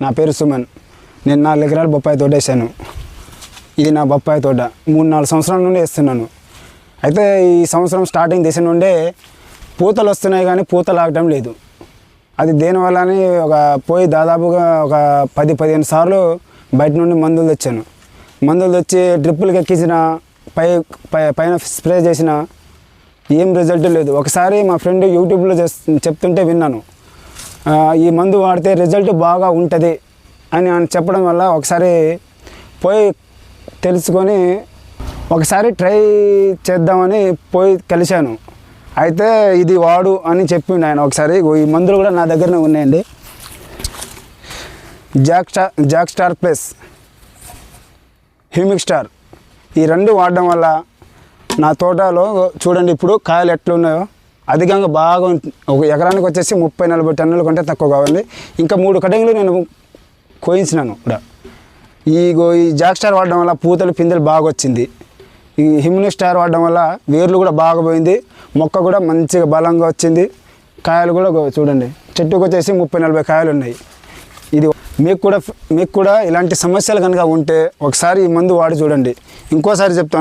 నా పేరు సుమన్. నేను 4 ఎకరాల బొప్పాయి తోట వేసాను. ఇది నా బొప్పాయి తోట 3-4 సంవత్సరాల నుండి వేస్తున్నాను. అయితే ఈ సంవత్సరం స్టార్టింగ్ దశ నుండే పూతలు వస్తున్నాయి కానీ పూతలు ఆగటం లేదు. అది దేనివల్ల అని దాదాపుగా ఒక 10-15 సార్లు బయట నుండి మందులు తెచ్చాను. మందులు తెచ్చి డ్రిప్పులకి ఎక్కించిన పైన స్ప్రే చేసిన ఏం రిజల్ట్ లేదు. ఒకసారి మా ఫ్రెండ్ యూట్యూబ్లో చెప్తుంటే విన్నాను, ఈ మందు వాడితే రిజల్ట్ బాగా ఉంటుంది అని చెప్పడం వల్ల ఒకసారి పోయి తెలుసుకొని ఒకసారి ట్రై చేద్దామని పోయి కలిశాను. అయితే ఇది వాడు అని చెప్పిండు ఆయన ఒకసారి. ఈ మందులు కూడా నా దగ్గరనే ఉన్నాయండి. Jack star plus humic star ఈ 2 వాడడం వల్ల నా తోటలో చూడండి ఇప్పుడు కాయలు ఎట్లున్నాయో అధికంగా బాగా ఒక ఎకరానికి వచ్చేసి 30-40 టన్నుల కంటే తక్కువ కావాలి. ఇంకా 3 కటింగ్లు నేను కోయించినాను కూడా. ఈ జాక్ స్టార్ వాడడం వల్ల పూతలు పిందెలు బాగా వచ్చింది. ఈ హ్యూమిక్ స్టార్ వాడడం వల్ల వేర్లు కూడా బాగా పోయింది, మొక్క కూడా మంచిగా బలంగా వచ్చింది. కాయలు కూడా చూడండి చెట్టుకు వచ్చేసి 30-40 కాయలు ఉన్నాయి. ఇది మీకు కూడా ఇలాంటి సమస్యలు కనుక ఉంటే ఒకసారి ఈ మందు వాడి చూడండి. ఇంకోసారి చెప్తాను.